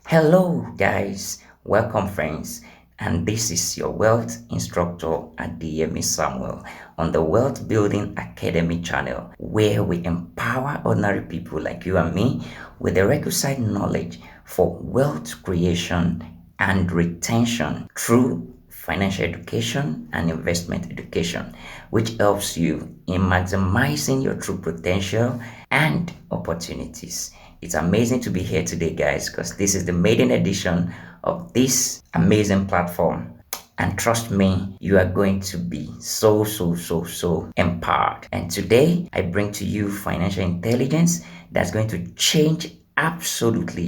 Hello, guys. Welcome, friends. And this is your wealth instructor Adeyemi Samuel on the Wealth Building Academy channel, where we empower ordinary people like you and me with the requisite knowledge for wealth creation and retention through financial education and investment education, which helps you in maximizing your true potential and opportunities. It's amazing to be here today, guys, because this is the maiden edition of this amazing platform. And trust me, you are going to be so empowered. And today, I bring to you financial intelligence that's going to change absolutely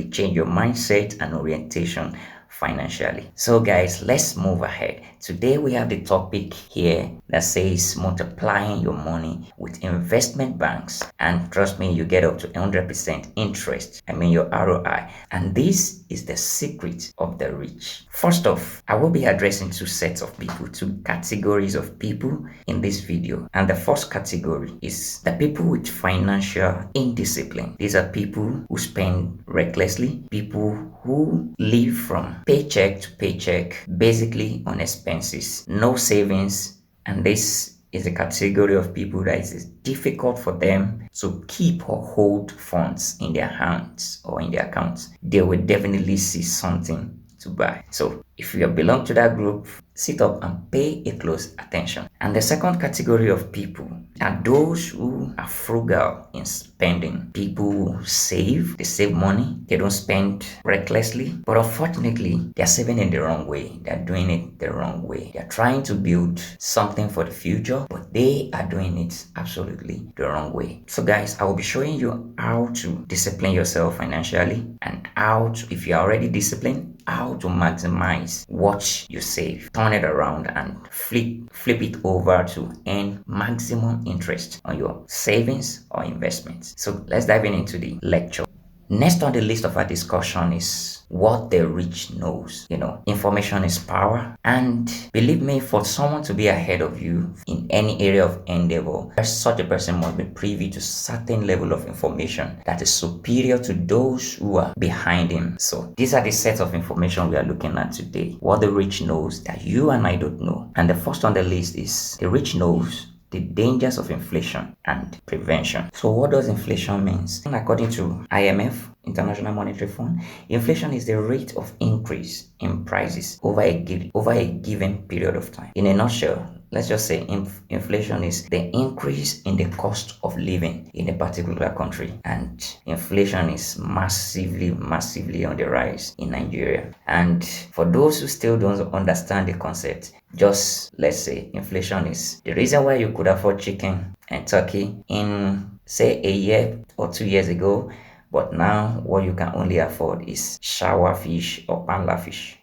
change your mindset and orientation financially. So guys, let's move ahead. Today we have the topic here that says multiplying your money with investment banks, and trust me, you get up to 100% interest. I mean your ROI, and this is the secret of the rich. First off, I will be addressing two sets of people, two categories of people in this video. And the first category is the people with financial indiscipline. These are people who spend recklessly, people who live from paycheck to paycheck, basically on expenses, no savings, and this is a category of people that it is difficult for them to keep or hold funds in their hands or in their accounts. They will definitely see something to buy. So if you belong to that group, sit up and pay a close attention. And the second category of people are those who are frugal in spending. People who save, they save money, they don't spend recklessly, but unfortunately, they're saving in the wrong way. They're doing it the wrong way. They're trying to build something for the future, but they are doing it absolutely the wrong way. So guys, I will be showing you how to discipline yourself financially and how to, if you're already disciplined, how to maximize what you save, turn it around and flip it over to earn maximum interest on your savings or investments. So let's dive into the lecture. Next on the list of our discussion is what the rich knows. Information is power, and believe me, for someone to be ahead of you in any area of endeavor, such a person must be privy to certain level of information that is superior to those who are behind him. So these are the sets of information we are looking at today. What the rich knows that you and I don't know. And the first on the list is the rich knows the dangers of inflation and prevention. So what does inflation mean? According to IMF, International Monetary Fund, inflation is the rate of increase in prices over a given period of time. In a nutshell, let's just say inflation is the increase in the cost of living in a particular country, and inflation is massively on the rise in Nigeria. And for those who still don't understand the concept, just let's say inflation is the reason why you could afford chicken and turkey in say a year or 2 years ago, but now what you can only afford is shower fish or panla fish.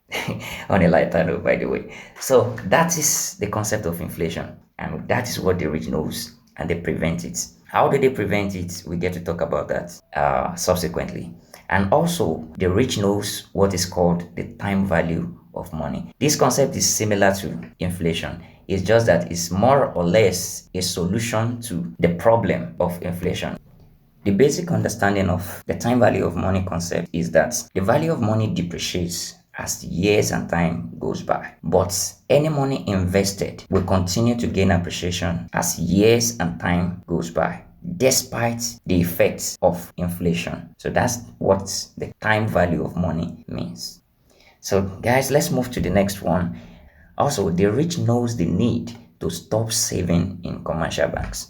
On a lighter note, by the way. So that is the concept of inflation, and that is what the rich knows, and they prevent it. How do they prevent it? We get to talk about that subsequently. And also, the rich knows what is called the time value of money. This concept is similar to inflation. It's just that it's more or less a solution to the problem of inflation. The basic understanding of the time value of money concept is that the value of money depreciates as years and time goes by, but any money invested will continue to gain appreciation as years and time goes by, despite the effects of inflation. So that's what the time value of money means. So guys, let's move to the next one. Also, the rich knows the need to stop saving in commercial banks.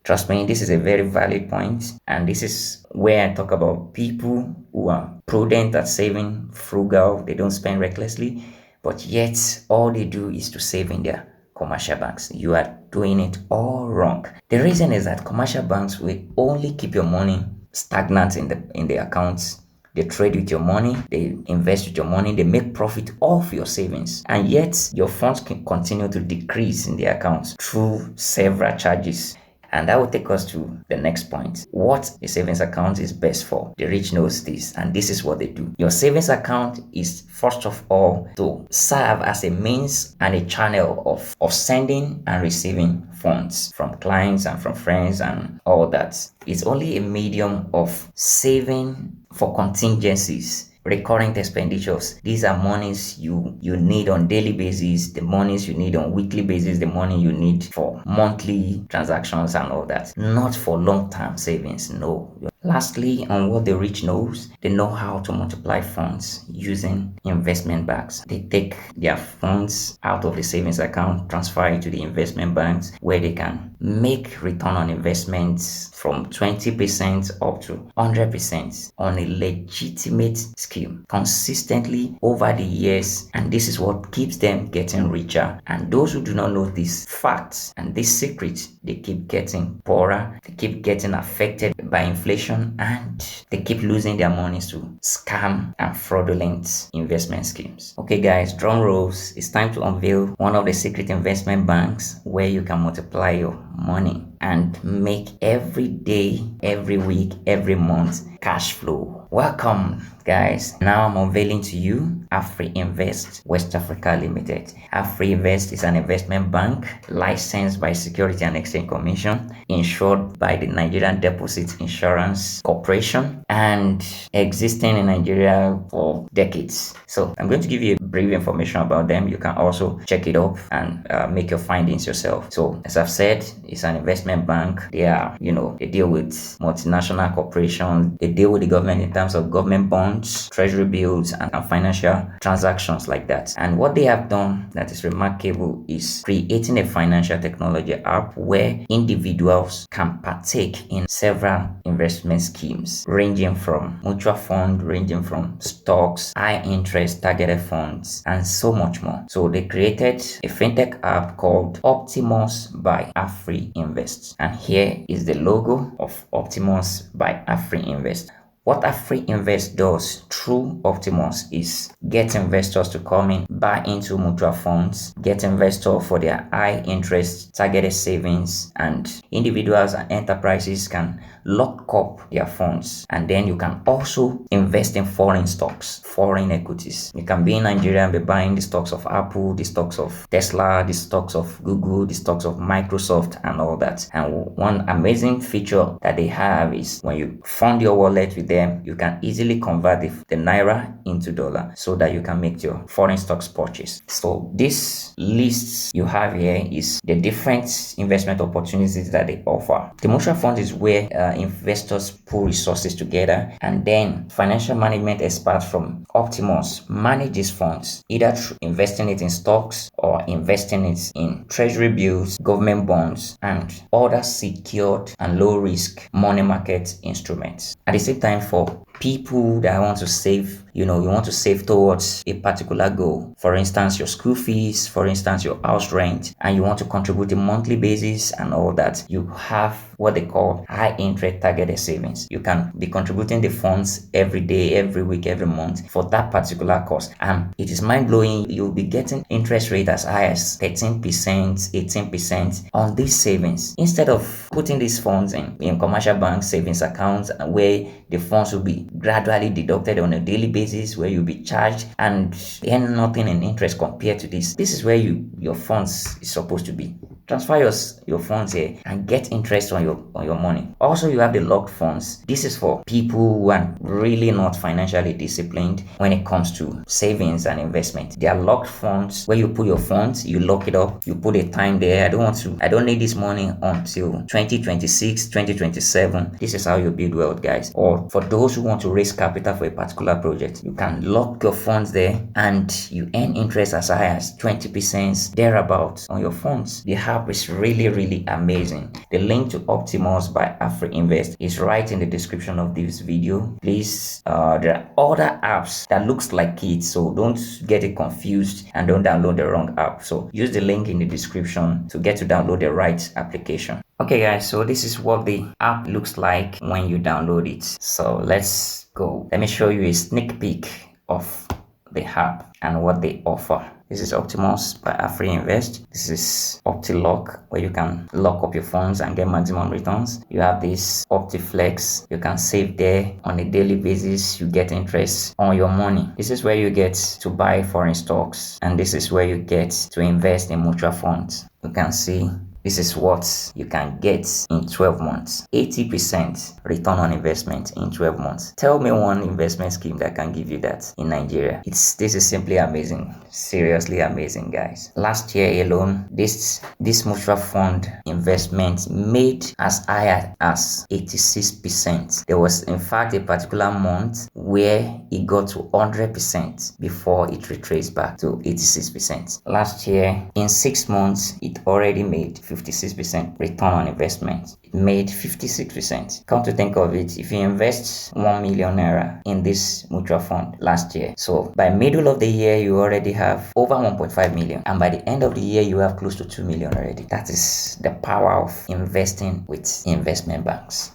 Trust me, this is a very valid point, and this is where I talk about people who are prudent at saving, frugal, they don't spend recklessly, but yet all they do is to save in their commercial banks. You are doing it all wrong. The reason is that commercial banks will only keep your money stagnant in the accounts. They trade with your money, they invest with your money, they make profit off your savings, and yet your funds can continue to decrease in the accounts through several charges. And that will take us to the next point. What a savings account is best for. The rich knows this, and this is what they do. Your savings account is first of all to serve as a means and a channel of sending and receiving funds from clients and from friends and all that. It's only a medium of saving for contingencies, recurrent expenditures. These are monies you need on daily basis, the monies you need on weekly basis, the money you need for monthly transactions and all that, not for long-term savings. No. Lastly, on what the rich knows, they know how to multiply funds using investment banks. They take their funds out of the savings account, transfer it to the investment banks, where they can make return on investments from 20% up to 100% on a legitimate scheme consistently over the years, and this is what keeps them getting richer. And those who do not know these facts and this secret, they keep getting poorer, they keep getting affected by inflation, and they keep losing their monies to scam and fraudulent investment schemes. Okay guys, drum rolls. It's time to unveil one of the secret investment banks where you can multiply your money and make every day, every week, every month cash flow. Welcome guys. Now I'm unveiling to you AfriInvest West Africa Limited. AfriInvest is an investment bank licensed by Security and Exchange Commission, insured by the Nigerian Deposit Insurance Corporation, and existing in Nigeria for decades. So I'm going to give you a brief information about them. You can also check it up and make your findings yourself. So as I've said, it's an investment bank. They are, they deal with multinational corporations. They deal with the government in terms of government bonds, treasury bills, and financial transactions like that. And what they have done that is remarkable is creating a financial technology app where individuals can partake in several investment schemes, ranging from mutual fund, ranging from stocks, high interest targeted funds, and so much more. So they created a fintech app called Optimus by AfriInvest. And here is the logo of Optimus by AfriInvest. What AfriInvest does through Optimus is get investors to come in, buy into mutual funds, get investors for their high interest targeted savings, and individuals and enterprises can lock up their funds. And then you can also invest in foreign stocks, foreign equities. You can be in Nigeria and be buying the stocks of Apple, the stocks of Tesla, the stocks of Google, the stocks of Microsoft, and all that. And one amazing feature that they have is when you fund your wallet with them, you can easily convert the naira into dollar so that you can make your foreign stocks purchase. So this list you have here is the different investment opportunities that they offer. The mutual fund is where investors pool resources together, and then financial management experts from Optimus manage these funds, either through investing it in stocks or investing it in treasury bills, government bonds, and other secured and low risk money market instruments. At the same time, for people that want to save, you want to save towards a particular goal, for instance your school fees, for instance your house rent, and you want to contribute a monthly basis and all that, you have what they call high interest targeted savings. You can be contributing the funds every day, every week, every month for that particular cause, and it is mind-blowing. You'll be getting interest rate as high as 13%, 18% on these savings, instead of putting these funds in commercial bank savings accounts where the funds will be gradually deducted on a daily basis, where you'll be charged and earn nothing in interest compared to this. This is where your funds is supposed to be. Transfer your funds here and get interest on your money. Also, you have the locked funds. This is for people who are really not financially disciplined when it comes to savings and investment. They are locked funds where you put your funds, you lock it up, you put a time there. I don't need this money until 2026, 2027. This is how you build wealth, guys. Or for those who want to raise capital for a particular project, you can lock your funds there and you earn interest as high as 20% thereabouts on your funds. The app is really, really amazing. The link to Optimus by AfriInvest is right in the description of this video. Please, there are other apps that looks like it, so don't get it confused and don't download the wrong app. So use the link in the description to get to download the right application. Okay guys, so this is what the app looks like when you download it. So let's go. Let me show you a sneak peek of the app and what they offer. This is Optimus by AfriInvest. This is OptiLock, where you can lock up your funds and get maximum returns. You have this OptiFlex. You can save there on a daily basis. You get interest on your money. This is where you get to buy foreign stocks, and this is where you get to invest in mutual funds. You can see This is what you can get in 12 months. 80% return on investment in 12 months. Tell me one investment scheme that can give you that in Nigeria. This is simply amazing. Seriously amazing, guys. Last year alone, this mutual fund investment made as high as 86%. There was in fact a particular month where it got to 100% before it retraced back to 86%. Last year, in 6 months, it already made 56% return on investment. It made 56%. Come to think of it, if you invest 1 million naira in this mutual fund last year, so by middle of the year, you already have over 1.5 million, and by the end of the year, you have close to 2 million already. That is the power of investing with investment banks.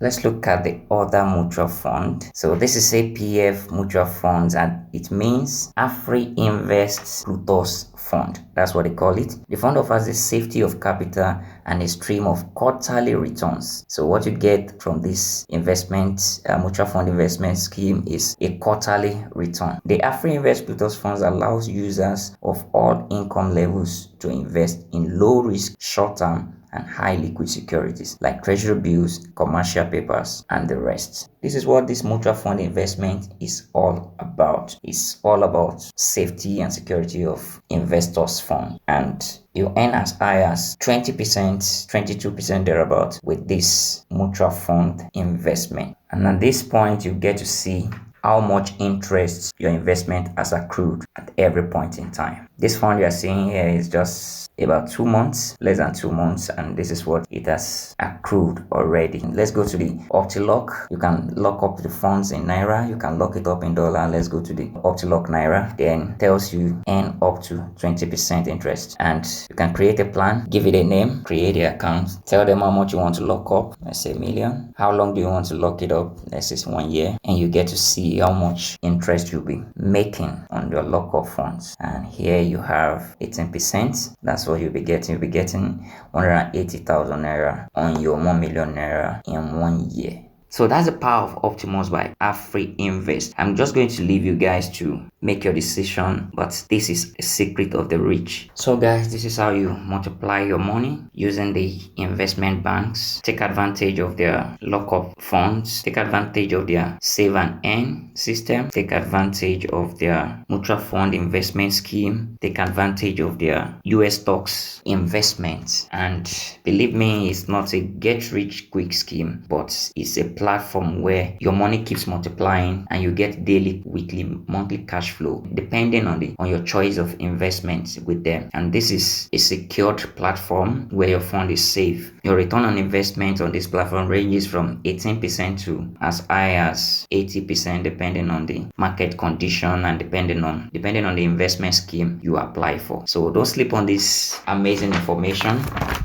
Let's look at the other mutual fund. So this is APF mutual funds, and it means Afri Invest Plutus Fund. That's what they call it. The fund offers the safety of capital and a stream of quarterly returns. So what you get from this investment mutual fund investment scheme is a quarterly return. The Afri Invest Plutus funds allows users of all income levels to invest in low risk, short term and high liquid securities like treasury bills, commercial papers, and the rest. This is what this mutual fund investment is all about. It's all about safety and security of investors' fund. And you earn as high as 20%, 22% thereabout with this mutual fund investment. And at this point, you get to see how much interest your investment has accrued at every point in time. This fund you are seeing here is just about 2 months, less than 2 months, and this is what it has accrued already. Let's go to the OptiLock. You can lock up the funds in Naira, you can lock it up in dollar. Let's go to the OptiLock Naira. Then tells you earn up to 20% interest, and you can create a plan, give it a name, create the account, tell them how much you want to lock up. Let's say $1 million. How long do you want to lock it up? Let's say 1 year, and you get to see how much interest you'll be making on your lockup funds. And here you have 18%. That's what you'll be getting. You'll be getting 180,000 naira on your 1 million naira in 1 year. So that's the power of Optimus by Afri Invest. I'm just going to leave you guys to make your decision, but this is a secret of the rich. So guys, this is how you multiply your money using the investment banks. Take advantage of their lockup funds, take advantage of their save and earn system, take advantage of their mutual fund investment scheme, take advantage of their US stocks investments. And believe me, it's not a get rich quick scheme, but it's a platform where your money keeps multiplying and you get daily, weekly, monthly cash flow depending on your choice of investments with them. And this is a secured platform where your fund is safe. Your return on investment on this platform ranges from 18% to as high as 80% depending on the market condition and depending on the investment scheme you apply for. So don't sleep on this amazing information.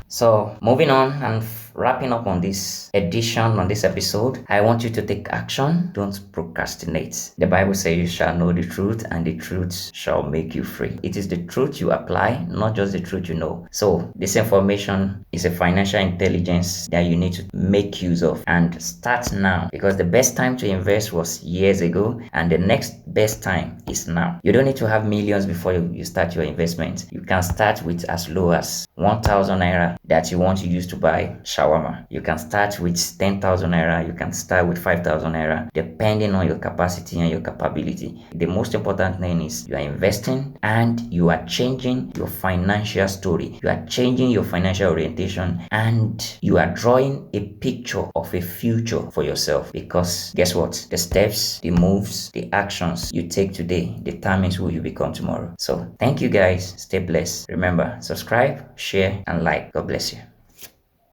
So moving on and wrapping up on this episode, I want you to take action. Don't procrastinate. The Bible says you shall know the truth and the truth shall make you free. It is the truth you apply, not just the truth you know. So this information is a financial intelligence that you need to make use of and start now, because the best time to invest was years ago and the next best time is now. You don't need to have millions before you start your investment. You can start with as low as 1,000 naira that you want to use to buy shawarma. You can start with 10,000 naira. You can start with 5,000 naira, depending on your capacity and your capability. The most important thing is you are investing and you are changing your financial story. You are changing your financial orientation and you are drawing a picture of a future for yourself, because guess what? The steps, the moves, the actions you take today determines who you become tomorrow. So thank you guys. Stay blessed. Remember, subscribe, share, and like. God bless you.